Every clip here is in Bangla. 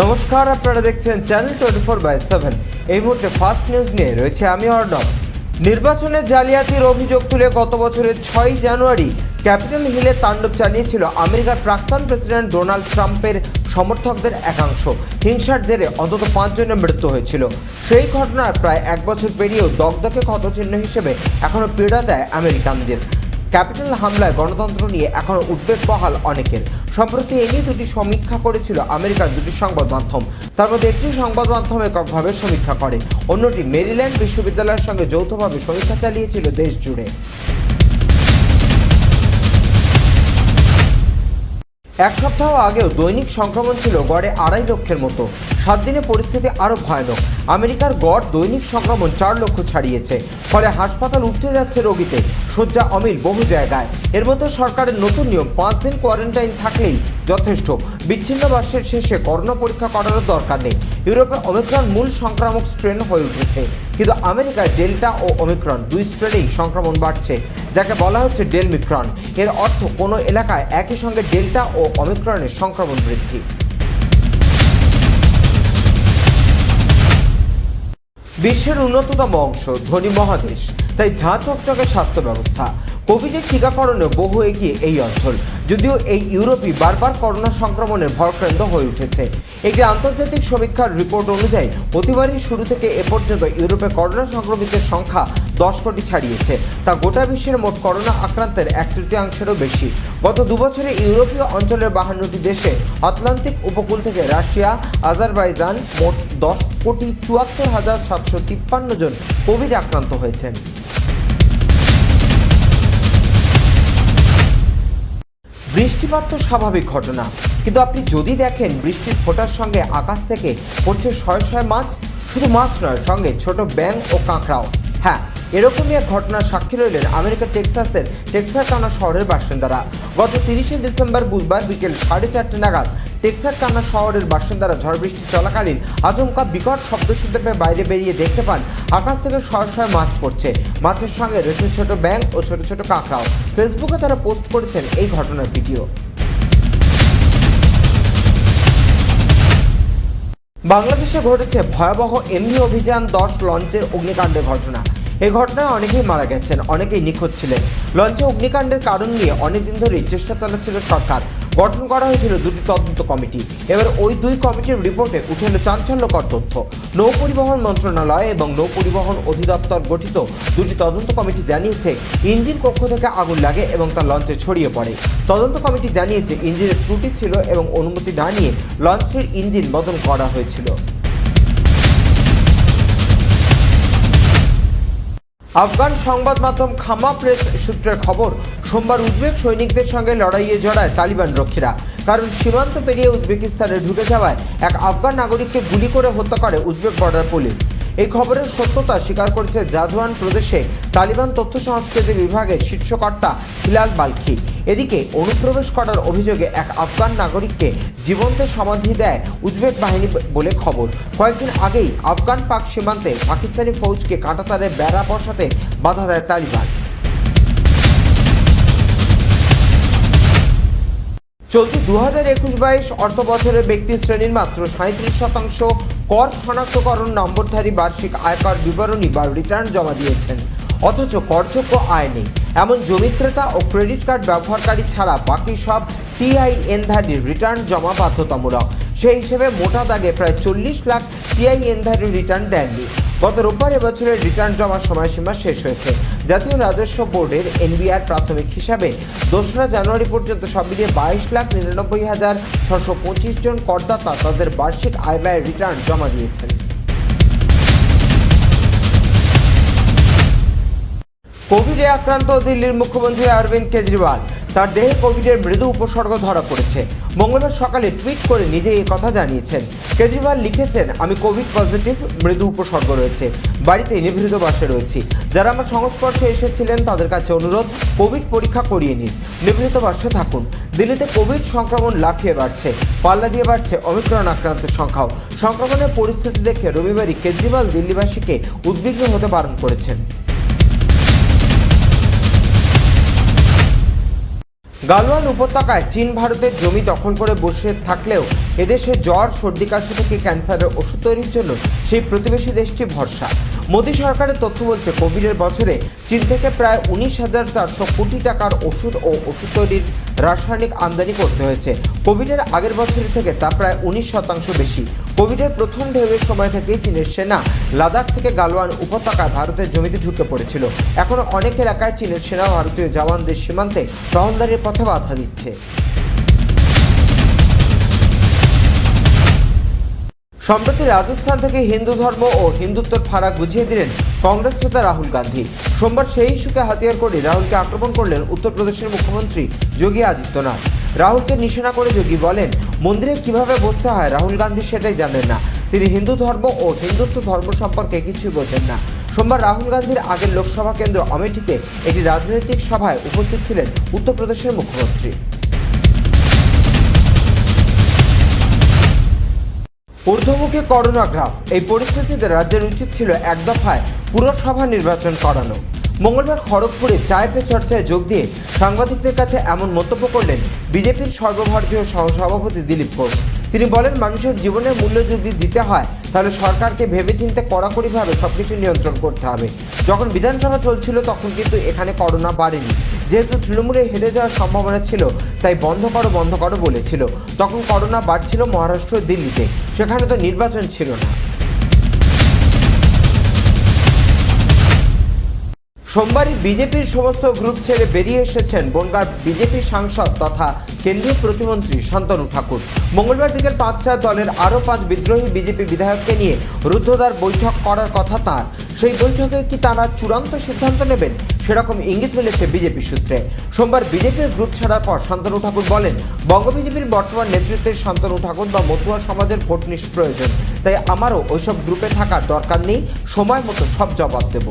নমস্কার, আপনারা দেখছেন চ্যানেল 24/7। এই মুহূর্তে ফার্স্ট নিউজ নিয়ে রয়েছে আমি অর্ণব। নির্বাচনে জালিয়াতির অভিযোগ তুলে গত বছরের 6 জানুয়ারি ক্যাপিটল হিলে তাণ্ডব চালিয়েছিল আমেরিকার প্রাক্তন প্রেসিডেন্ট ডোনাল্ড ট্রাম্পের সমর্থকদের একাংশ। হিংসার জেরে অন্তত 5 জনের মৃত্যু হয়েছিল। সেই ঘটনার প্রায় 1 বছর পেরিয়েও দগদগে ক্ষতচিহ্ন হিসেবে এখনও পীড়া দেয় আমেরিকানদের। ক্যাপিটল হামলায় গণতন্ত্র নিয়ে এখনও উদ্বেগ বহাল অনেকের। সম্প্রতি এ নিয়ে দুটি সমীক্ষা করেছিল আমেরিকার দুটি সংবাদ মাধ্যম। তার মধ্যে একটি সংবাদ মাধ্যম এককভাবে সমীক্ষা করে, অন্যটি মেরিল্যান্ড বিশ্ববিদ্যালয়ের সঙ্গে যৌথভাবে সমীক্ষা চালিয়েছিল দেশ জুড়ে। এক সপ্তাহ আগেও দৈনিক সংক্রমণ ছিল গড়ে 2.5 লক্ষের মতো। 7 দিনে পরিস্থিতি আরও ভয়ানক। আমেরিকার গড় দৈনিক সংক্রমণ 4 লক্ষ ছাড়িয়েছে। ফলে হাসপাতাল উঠতে যাচ্ছে রোগীতে, শয্যা অমিল বহু জায়গায়। এর মধ্যে সরকারের নতুন নিয়ম 5 দিন কোয়ারেন্টাইন থাকলেই যথেষ্ট। বিচ্ছিন্ন বার্ষের শেষে করোনা পরীক্ষা করারও দরকার নেই। ইউরোপে ওমিক্রন মূল সংক্রামক স্ট্রেন হয়ে উঠেছে, কিন্তু আমেরিকায় ডেল্টা ও ওমিক্রন দুই স্ট্রেনেই সংক্রমণ বাড়ছে, যাকে বলা হচ্ছে ডেলমিক্রন। এর অর্থ কোনো এলাকায় একই সঙ্গে ডেল্টা ও ওমিক্রনের সংক্রমণ বৃদ্ধি। বিশ্বের উন্নততম অংশ ধনী মহাদেশ, তাই ঝাঁ চকচকে স্বাস্থ্য ব্যবস্থা। কোভিডের টিকাকরণে বহু এগিয়ে এই অঞ্চল, যদিও এই ইউরোপই বারবার করোনা সংক্রমণের ভরকেন্দ্র হয়ে উঠেছে। একটি আন্তর্জাতিক সমীক্ষার রিপোর্ট অনুযায়ী অতিমারির শুরু থেকে এ পর্যন্ত ইউরোপে করোনা সংক্রমিতের সংখ্যা 10 কোটি ছাড়িয়েছে। তা গোটা বিশ্বের মোট করোনা আক্রান্তের 1/3-এরও বেশি। গত 2 বছরে ইউরোপীয় অঞ্চলের 52টি দেশে আটলান্টিক উপকূল থেকে রাশিয়া, আজারবাইজান মোট 10,74,753 জন কোভিড আক্রান্ত হয়েছেন। বৃষ্টিপাত তো স্বাভাবিক ঘটনা, কিন্তু আপনি যদি দেখেন বৃষ্টির ফোঁটার সঙ্গে আকাশ থেকে পড়ছে শয়ে শয়ে মাছ। শুধু মাছ নয়, সঙ্গে ছোট ব্যাঙ ও কাঁকড়াও। হ্যাঁ, এরকমই এক ঘটনার সাক্ষী রইলেন আমেরিকার টেক্সাসের টেক্সারকানা শহরের বাসিন্দারা। গত 30শে ডিসেম্বর বুধবার বিকেল 4:30 নাগাদ টেক্সারকানা শহরের বাসিন্দারা ঝড় বৃষ্টি চলাকালীন আচমকা বিকট শব্দ শুনতে পেয়ে বাইরে বেরিয়ে দেখতে পান আকাশ থেকে শয়ে শয়ে মাছ পড়ছে। মাছের সঙ্গে রয়েছে ছোট ব্যাঙ ও ছোট ছোট কাঁকড়াও। ফেসবুকে তারা পোস্ট করেছেন এই ঘটনার ভিডিও। বাংলাদেশে ঘটেছে ভয়াবহ এমনি অভিযান 10 লঞ্চের অগ্নিকাণ্ডের ঘটনা। এই ঘটনায় অনেকেই মারা গেছেন, অনেকেই নিখোঁজ ছিলেন। লঞ্চে অগ্নিকাণ্ডের কারণ নিয়ে অনেকদিন ধরেই চেষ্টা চালাচ্ছিল সরকার। গঠন করা হয়েছিল দুটি তদন্ত কমিটি। এবার ওই 2 কমিটির রিপোর্টে উঠে এলো চাঞ্চল্যকর তথ্য। নৌ পরিবহন মন্ত্রণালয় এবং নৌ পরিবহন অধিদপ্তর গঠিত দুটি তদন্ত কমিটি জানিয়েছে ইঞ্জিন কক্ষ থেকে আগুন লাগে এবং তা লঞ্চে ছড়িয়ে পড়ে। তদন্ত কমিটি জানিয়েছে ইঞ্জিনের ত্রুটি ছিল এবং অনুমতি না নিয়ে লঞ্চটির ইঞ্জিন বদল করা হয়েছিল। আফগান সংবাদ মাধ্যম খামা প্রেস সূত্রের খবর, সোমবার উজবেক সৈনিকদের সঙ্গে লড়াইয়ে জড়ায় তালিবান রক্ষীরা। কারণ সীমান্ত পেরিয়ে উজবেকিস্তানে ঢুকে যাওয়ায় এক আফগান নাগরিককে গুলি করে হত্যা করে উজবেক বর্ডার পুলিশ। এই খবরের সত্যতা স্বীকার করেছে জাজওয়ান প্রদেশে তালিবান তথ্য সংস্কৃতি বিভাগের শীর্ষকর্তা হিলাল বালখি। এদিকে অনুপ্রবেশ করার অভিযোগে এক আফগান নাগরিককে জীবন্ত সমাধি দেয় উজবেক বাহিনী বলে খবর। কয়েকদিন আগেই আফগান পাক সীমান্তে পাকিস্তানি ফৌজকে কাঁটাতারে বেড়া বসাতে বাধা দেয় তালিবান। চলতি 2021-22 অর্থ বছরে ব্যক্তি শ্রেণীর মাত্র 37% কর শনাক্তকরণ নম্বরধারী বার্ষিক আয়কর বিবরণী বা রিটার্ন জমা দিয়েছেন। অথচ করযোগ্য আয় নেই এমন জমি ক্রেতা ও ক্রেডিট কার্ড ব্যবহারকারী ছাড়া বাকি সব টিআইএনধারীর রিটার্ন জমা বাধ্যতামূলক। সেই হিসেবে মোটা দাগে প্রায় 40 লাখ টিআইএনধারী রিটার্ন দেননি। গত রোববার এবছরের রিটার্ন জমার সময়সীমা শেষ হয়েছে। জাতীয় রাজস্ব বোর্ডের এনবিআর প্রাথমিক হিসাবে 2রা জানুয়ারি পর্যন্ত সব মিলিয়ে 22,99,625 জন করদাতা তাদের বার্ষিক আয় ব্যয়ের রিটার্ন জমা দিয়েছেন। কোভিডে আক্রান্ত দিল্লির মুখ্যমন্ত্রী অরবিন্দ কেজরিওয়াল, তার দেহে কোভিডের মৃদু উপসর্গ ধরা পড়েছে। মঙ্গলবার সকালে টুইট করে নিজেই কথা জানিয়েছেন। কেজরিওয়াল লিখেছেন, আমি কোভিড পজিটিভ, মৃদু উপসর্গ রয়েছে, বাড়িতে নিভৃত বাসে রয়েছি। যারা আমার সংস্পর্শে এসেছিলেন তাদের কাছে অনুরোধ, কোভিড পরীক্ষা করিয়ে নিন, নিভৃত বাসে থাকুন। দিল্লিতে কোভিড সংক্রমণ লাফিয়ে বাড়ছে, পাল্লা দিয়ে বাড়ছে ওমিক্রন আক্রান্তের সংখ্যাও। সংক্রমণের পরিস্থিতি দেখে রবিবারই কেজরিওয়াল দিল্লিবাসীকে উদ্বিগ্ন হতে বারণ করেছেন। গালওয়ান উপত্যকায় চীন ভারতের জমি দখল করে বসে থাকলেও এদেশে জ্বর, সর্দি, কাশি থেকে ক্যান্সারের ওষুধ তৈরির জন্য সেই প্রতিবেশী দেশটি ভরসা। মোদী সরকারের তথ্য বলছে, কোভিডের বছরে চীন থেকে প্রায় 19,400 কোটি টাকার ওষুধ ও ওষুধ তৈরির রাসায়নিক আমদানি করতে হয়েছে। কোভিডের আগের বছরের থেকে তা প্রায় 19% বেশি। কোভিডের প্রথম ঢেউয়ের সময় থেকেই চীনের সেনা লাদাখ থেকে গালওয়ান উপত্যকায় ভারতের জমিতে ঢুকে পড়েছিল। এখনও অনেক এলাকায় চীনের সেনা ভারতীয় জওয়ানদের সীমান্তে টহলদারির পথে বাধা দিচ্ছে। সম্প্রতি রাজস্থান থেকে হিন্দু ধর্ম ও হিন্দুত্বের ফারাক বুঝিয়ে দিলেন কংগ্রেস নেতা রাহুল গান্ধী। সোমবার সেই ইস্যুকে হাতিয়ার করে রাহুলকে আক্রমণ করলেন উত্তরপ্রদেশের মুখ্যমন্ত্রী যোগী আদিত্যনাথ। রাহুলকে নিশানা করে যোগী বলেন, মন্দিরে কিভাবে বসতে হয় রাহুল গান্ধী সেটাই জানেন না। তিনি হিন্দু ধর্ম ও হিন্দুত্ব ধর্ম সম্পর্কে কিছুই বোঝেন না। সোমবার রাহুল গান্ধীর আগের লোকসভা কেন্দ্র অমেঠিতে একটি রাজনৈতিক সভায় উপস্থিত ছিলেন উত্তরপ্রদেশের মুখ্যমন্ত্রী। ঊর্ধ্বমুখী করোনা গ্রাফ। এই পরিস্থিতিতে রাজ্যের উচিত ছিল এক দফায় পুরসভা নির্বাচন করানো। মঙ্গলবার খড়গপুরে চায় পে চর্চায় যোগ দিয়ে সাংবাদিকদের কাছে এমন মন্তব্য করলেন বিজেপির সর্বভারতীয় সহসভাপতি দিলীপ ঘোষ। তিনি বলেন, মানুষের জীবনের মূল্য যদি দিতে হয় তাহলে সরকারকে ভেবেচিন্তে কড়াকড়িভাবে সবকিছু নিয়ন্ত্রণ করতে হবে। যখন বিধানসভা চলছিল তখন কিন্তু এখানে করোনা বাড়েনি। যেহেতু তৃণমূলে হেরে যাওয়ার সম্ভাবনা ছিল তাই বন্ধ করো বলেছিল। তখন করোনা বাড়ছিল মহারাষ্ট্র, দিল্লিতে, সেখানে তো নির্বাচন ছিল না। সোমবারই বিজেপির সমস্ত গ্রুপ ছেড়ে বেরিয়ে এসেছেন বনগাঁর বিজেপি সাংসদ তথা কেন্দ্রীয় প্রতিমন্ত্রী শান্তনু ঠাকুর। মঙ্গলবার বিকেল 5টায় দলের আরও 5 বিদ্রোহী বিজেপি বিধায়ককে নিয়ে রুদ্ধদ্বার বৈঠক করার কথা তাঁর। সেই বৈঠকে কি তাঁরা চূড়ান্ত সিদ্ধান্ত নেবেন সেরকম ইঙ্গিত মিলেছে বিজেপি সূত্রে। সোমবার বিজেপির গ্রুপ ছাড়ার পর শান্তনু ঠাকুর বলেন, বঙ্গ বিজেপির বর্তমান নেতৃত্বের শান্তনু ঠাকুর বা মতুয়া সমাজের ভোট নিষ্প্রয়োজন, তাই আমারও ওইসব গ্রুপে থাকার দরকার নেই, সময় মতো সব জবাব দেব।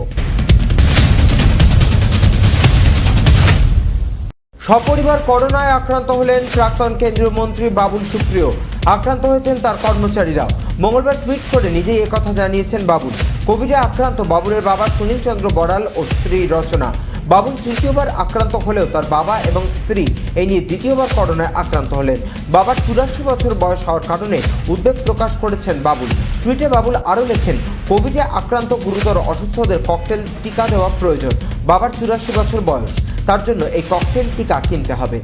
সপরিবার করোনায় আক্রান্ত হলেন প্রাক্তন কেন্দ্রীয় মন্ত্রী বাবুল সুপ্রিয়। আক্রান্ত হয়েছেন তার কর্মচারীরাও। মঙ্গলবার টুইট করে নিজেই একথা জানিয়েছেন বাবুল। কোভিডে আক্রান্ত বাবুলের বাবা সুনীল চন্দ্র বড়াল ও স্ত্রী রচনা। বাবুল তৃতীয়বার আক্রান্ত হলেও তার বাবা এবং স্ত্রী এই নিয়ে দ্বিতীয়বার করোনায় আক্রান্ত হলেন। বাবার 84 বছর বয়স হওয়ার কারণে উদ্বেগ প্রকাশ করেছেন বাবুল। টুইটে বাবুল আরও লেখেন, কোভিডে আক্রান্ত গুরুতর অসুস্থদের ককটেল টিকা দেওয়া প্রয়োজন। বাবার 84 বছর বয়স, তার জন্য এই ককটেল টিকা কিনতে হবে।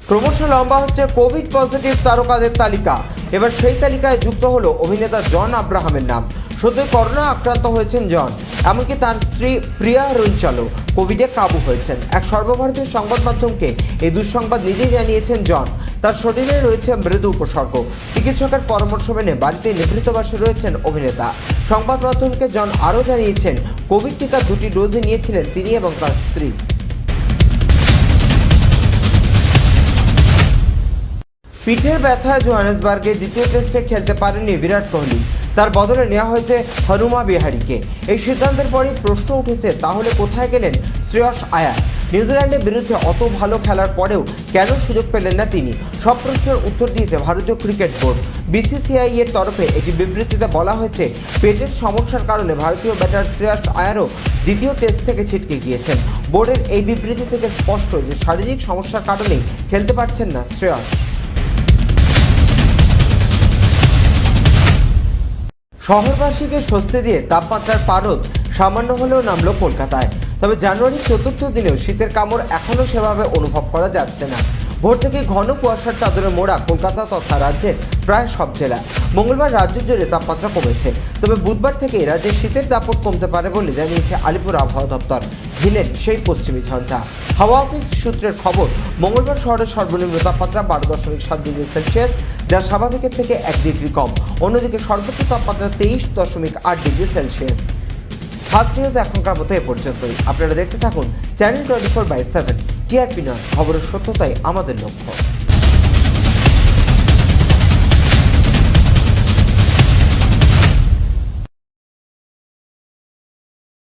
ক্রমশ লম্বা হচ্ছে কোভিড পজিটিভ তারকাদের তালিকা। এবার সেই তালিকায় যুক্ত হলো অভিনেতা জন আব্রাহামের নাম। সদ্যই করোনা আক্রান্ত হয়েছেন জন। এমনকি তার স্ত্রী প্রিয়া রুঞ্চালো কোভিডে কাবু হয়েছেন। এক সর্বভারতীয় সংবাদ মাধ্যমকে এই দুঃসংবাদ নিজেই জানিয়েছেন জন। তার শরীরে রয়েছে মৃদু উপসর্গ। চিকিৎসকের পরামর্শ মেনে বাড়িতে নিভৃতবাসে রয়েছেন অভিনেতা। সংবাদ মাধ্যমকে জন আরও জানিয়েছেন, কোভিড টিকা 2টি ডোজে নিয়েছিলেন তিনি এবং তার স্ত্রী। পিঠের ব্যথায় জোহানেসবার্গে দ্বিতীয় টেস্টে খেলতে পারেননি বিরাট কোহলি। তার বদলে নেওয়া হয়েছে হনুমা বিহারিকে। এই সিদ্ধান্তের পরই প্রশ্ন উঠেছে, তাহলে কোথায় গেলেন শ্রেয়স আয়ার? নিউজিল্যান্ডের বিরুদ্ধে অত ভালো খেলার পরেও কেন সুযোগ পেলেন না তিনি? সব প্রশ্নের উত্তর দিয়েছে ভারতীয় ক্রিকেট বোর্ড। বিসিসিআই এর তরফে একটি বিবৃতিতে বলা হয়েছে, পেটের সমস্যার কারণে ভারতীয় ব্যাটার শ্রেয়স আয়ারও দ্বিতীয় টেস্ট থেকে ছিটকে গিয়েছেন। বোর্ডের এই বিবৃতি থেকে স্পষ্ট যে শারীরিক সমস্যার কারণেই খেলতে পারছেন না শ্রেয়স। শহরবাসীকে স্বস্তি দিয়ে তাপমাত্রার পারদ সামান্য হলেও নামলো কলকাতায়। তবে জানুয়ারির 4র্থ দিনেও শীতের কামড় এখনও সেভাবে অনুভব করা যাচ্ছে না। ভোর থেকে ঘন কুয়াশার চাদরে মোড়া কলকাতা তথা রাজ্যের প্রায় সব জেলা। মঙ্গলবার রাজ্য জুড়ে তাপমাত্রা কমেছে, তবে বুধবার থেকে রাজ্যে শীতের দাপট কমতে পারে বলে জানিয়েছে আলিপুর আবহাওয়া দপ্তর। ভিলেন সেই পশ্চিমী ঝঞ্ঝা। হাওয়া অফিস সূত্রের খবর, মঙ্গলবার শহরের সর্বনিম্ন তাপমাত্রা 12.7 ডিগ্রি সেলসিয়াস, যা স্বাভাবিকের থেকে 1 ডিগ্রি কম। অন্যদিকে সর্বোচ্চ তাপমাত্রা 23.8 ডিগ্রি সেলসিয়াস। ফার্স্ট নিউজ এখনকার মতো এ পর্যন্তই। আপনারা দেখতে থাকুন চ্যানেল 24/7। টিআরপি নয়, খবরের সত্যতাই আমাদের লক্ষ্য।